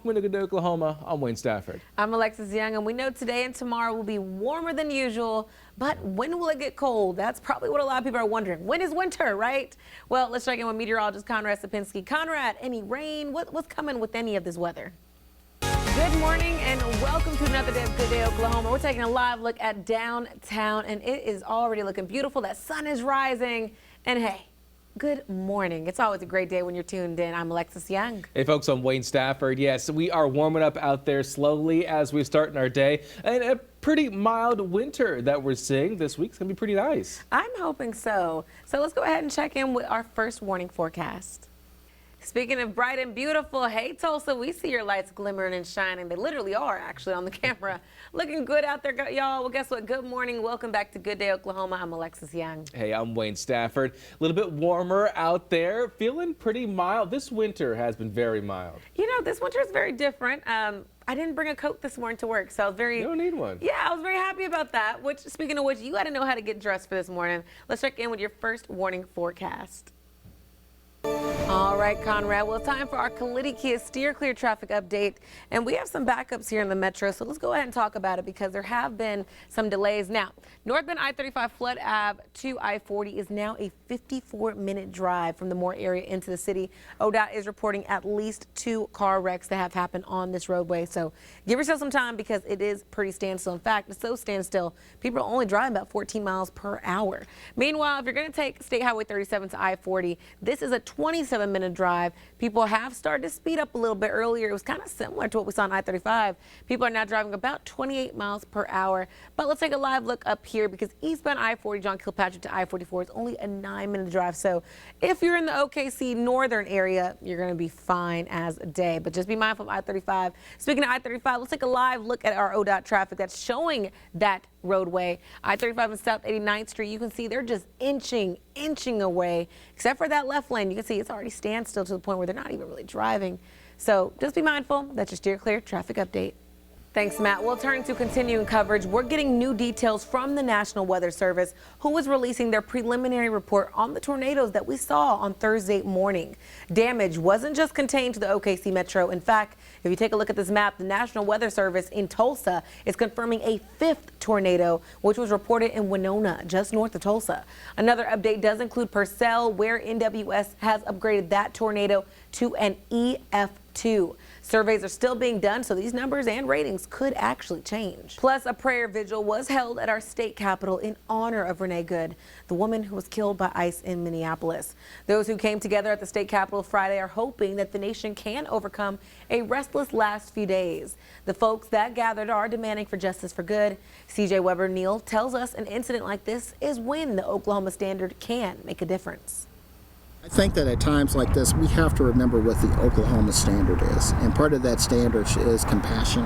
Welcome to Good Day, Oklahoma. I'm Wayne Stafford. I'm Alexis Young, and we know today and tomorrow will be warmer than usual, but when will it get cold? That's probably what a lot of people are wondering. When is winter, right? Well, let's check in with meteorologist Conrad Sapinski. Conrad, any rain? What's coming with any of this weather? Good morning and welcome to another day of Good Day Oklahoma. We're taking a live look at downtown, and it is already looking beautiful. That sun is rising, and hey, good morning. It's always a great day when you're tuned in. I'm Alexis Young. Hey folks, I'm Wayne Stafford. Yes, we are warming up out there slowly as we start in our day. And a pretty mild winter that we're seeing this week's going to be pretty nice. I'm hoping so. So let's go ahead and check in with our first warning forecast. Speaking of bright and beautiful, hey Tulsa, we see your lights glimmering and shining. They literally are actually on the camera. Looking good out there, y'all. Well, guess what? Good morning. Welcome back to Good Day Oklahoma. I'm Alexis Young. Hey, I'm Wayne Stafford. A little bit warmer out there, feeling pretty mild. This winter has been very mild. You know, this winter is very different. I didn't bring a coat this morning to work, so I was very... You don't need one. Yeah, I was very happy about that. Which, speaking of which, you got to know how to get dressed for this morning. Let's check in with your first warning forecast. All right, Conrad. Well, it's time for our Kia steer clear traffic update. And we have some backups here in the metro, so let's go ahead and talk about it because there have been some delays. Now, northbound I-35 Flood Ave to I-40 is now a 54-minute drive from the Moore area into the city. ODOT is reporting at least 2 car wrecks that have happened on this roadway. So give yourself some time because it is pretty standstill. In fact, it's so standstill, people are only driving about 14 miles per hour. Meanwhile, if you're going to take State Highway 37 to I-40, this is a 27-minute drive. People have started to speed up a little bit earlier. It was kind of similar to what we saw on I-35. People are now driving about 28 miles per hour. But let's take a live look up here because eastbound I-40 John Kilpatrick to I-44 is only a 9-minute drive. So if you're in the OKC northern area, you're going to be fine as a day. But just be mindful of I-35. Speaking of I-35, let's take a live look at our ODOT traffic that's showing that roadway. I-35 and South 89th Street, you can see they're just inching away, except for that left lane. You can see it's already standstill to the point where they're not even really driving. So just be mindful. That's your steer clear traffic update. Thanks, Matt. We'll turn to continuing coverage. We're getting new details from the National Weather Service, who was releasing their preliminary report on the tornadoes that we saw on Thursday morning. Damage wasn't just contained to the OKC Metro. In fact, if you take a look at this map, the National Weather Service in Tulsa is confirming a 5th tornado, which was reported in Winona, just north of Tulsa. Another update does include Purcell, where NWS has upgraded that tornado to an EF2. Surveys are still being done, so these numbers and ratings could actually change. Plus, a prayer vigil was held at our state capitol in honor of Renee Good, the woman who was killed by ICE in Minneapolis. Those who came together at the state capitol Friday are hoping that the nation can overcome a restless last few days. The folks that gathered are demanding for justice for Good. CJ Weber Neal tells us an incident like this is when the Oklahoma Standard can make a difference. I think that at times like this, we have to remember what the Oklahoma Standard is. And part of that standard is compassion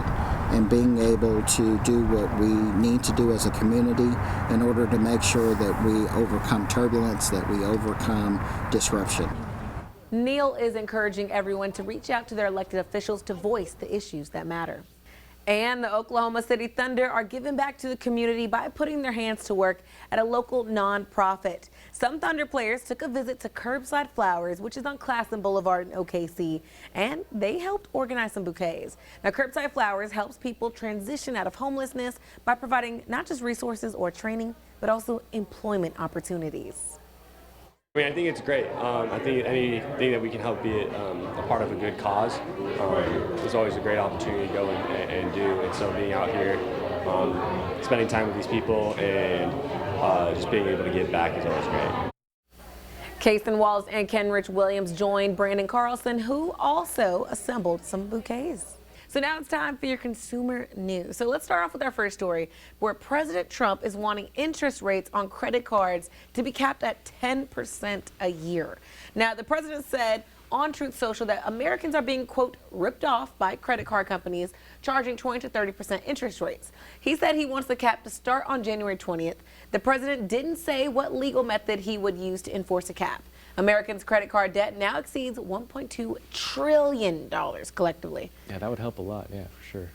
and being able to do what we need to do as a community in order to make sure that we overcome turbulence, that we overcome disruption. Neil is encouraging everyone to reach out to their elected officials to voice the issues that matter. And the Oklahoma City Thunder are giving back to the community by putting their hands to work at a local nonprofit. Some Thunder players took a visit to Curbside Flowers, which is on Classen Boulevard in OKC, and they helped organize some bouquets. Now, Curbside Flowers helps people transition out of homelessness by providing not just resources or training, but also employment opportunities. I mean, I think it's great. I think anything that we can help be a part of a good cause is always a great opportunity to go and do. And so being out here, spending time with these people and just being able to give back is always great. Kason Wallace and Kenrich Williams joined Brandon Carlson, who also assembled some bouquets. So now it's time for your consumer news. So let's start off with our first story, where President Trump is wanting interest rates on credit cards to be capped at 10% a year. Now, the president said on Truth Social that Americans are being, quote, ripped off by credit card companies charging 20 to 30% interest rates. He said he wants the cap to start on January 20th. The president didn't say what legal method he would use to enforce a cap. Americans' credit card debt now exceeds $1.2 trillion collectively. Yeah, that would help a lot, yeah, for sure.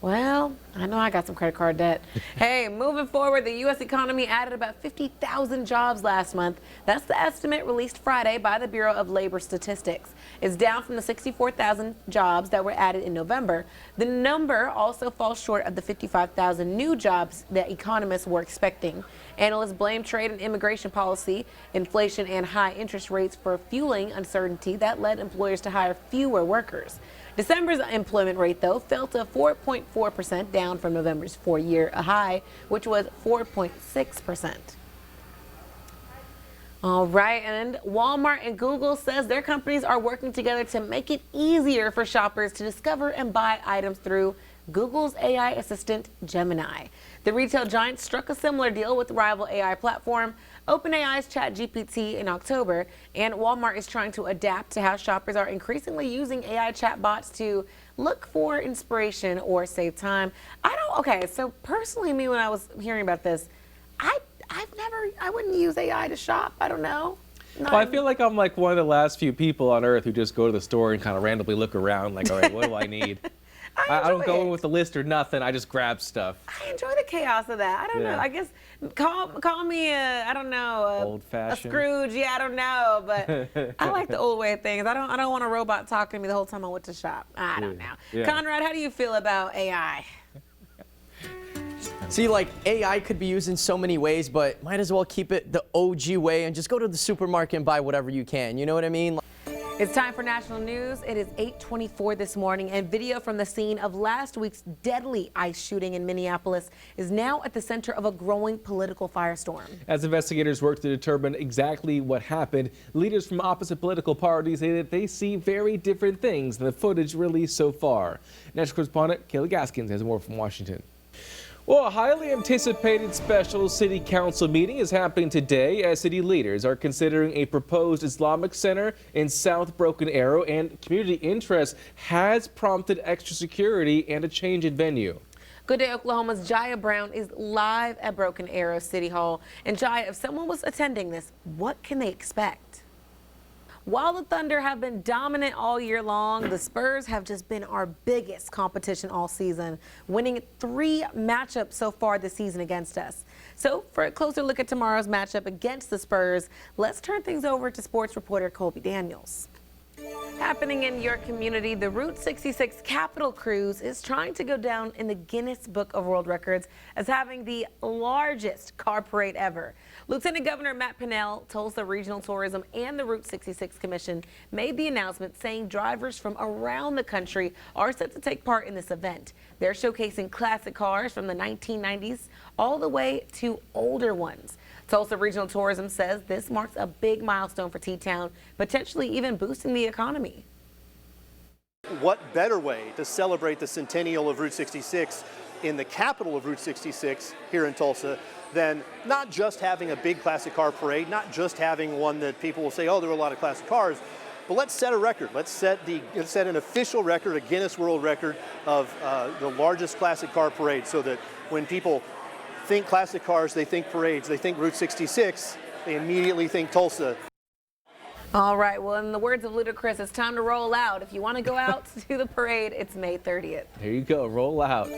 Well, I know I got some credit card debt. Hey, moving forward, the U.S. economy added about 50,000 jobs last month. That's the estimate released Friday by the Bureau of Labor Statistics. It's down from the 64,000 jobs that were added in November. The number also falls short of the 55,000 new jobs that economists were expecting. Analysts blame trade and immigration policy, inflation, and high interest rates for fueling uncertainty that led employers to hire fewer workers. December's employment rate, though, fell to 4.4%, down from November's four-year high, which was 4.6%. All right, and Walmart and Google says their companies are working together to make it easier for shoppers to discover and buy items through Google's AI assistant, Gemini. The retail giant struck a similar deal with rival AI platform OpenAI's ChatGPT in October, and Walmart is trying to adapt to how shoppers are increasingly using AI chatbots to look for inspiration or save time. Okay, so personally, me, when I was hearing about this, I wouldn't use AI to shop. I don't know. Well, I feel like I'm like one of the last few people on earth who just go to the store and kind of randomly look around like, all right, what do I need? I don't go in with a list or nothing. I just grab stuff. I enjoy the chaos of that. I don't know. I guess call me I don't know, old-fashioned. A Scrooge. Yeah, I don't know, but I like the old way of things. I don't want a robot talking to me the whole time I went to shop. I don't know. Yeah. Conrad, how do you feel about AI? See, like, AI could be used in so many ways, but might as well keep it the OG way and just go to the supermarket and buy whatever you can. You know what I mean? It's time for national news. It is 8:24 this morning, and video from the scene of last week's deadly ICE shooting in Minneapolis is now at the center of a growing political firestorm. As investigators work to determine exactly what happened, leaders from opposite political parties say that they see very different things than the footage released so far. National correspondent Kayla Gaskins has more from Washington. Well, a highly anticipated special city council meeting is happening today as city leaders are considering a proposed Islamic center in South Broken Arrow, and community interest has prompted extra security and a change in venue. Good Day Oklahoma's Jaya Brown is live at Broken Arrow City Hall. And Jaya, if someone was attending this, what can they expect? While the Thunder have been dominant all year long, the Spurs have just been our biggest competition all season, winning 3 matchups so far this season against us. So for a closer look at tomorrow's matchup against the Spurs, let's turn things over to sports reporter Colby Daniels. Happening in your community, the Route 66 Capitol Cruise is trying to go down in the Guinness Book of World Records as having the largest car parade ever. Lieutenant Governor Matt Pinnell, Tulsa Regional Tourism, and the Route 66 Commission made the announcement saying drivers from around the country are set to take part in this event. They're showcasing classic cars from the 1990s all the way to older ones. Tulsa Regional Tourism says this marks a big milestone for T-Town, potentially even boosting the economy. What better way to celebrate the centennial of Route 66 in the capital of Route 66 here in Tulsa than not just having a big classic car parade, not just having one that people will say, oh, there are a lot of classic cars, but let's set a record. Let's set an official record, a Guinness World Record of the largest classic car parade, so that when people think classic cars, they think parades, they think Route 66, they immediately think Tulsa. All right, well, in the words of Ludacris, it's time to roll out. If you want to go out to the parade, it's May 30th. There you go, roll out.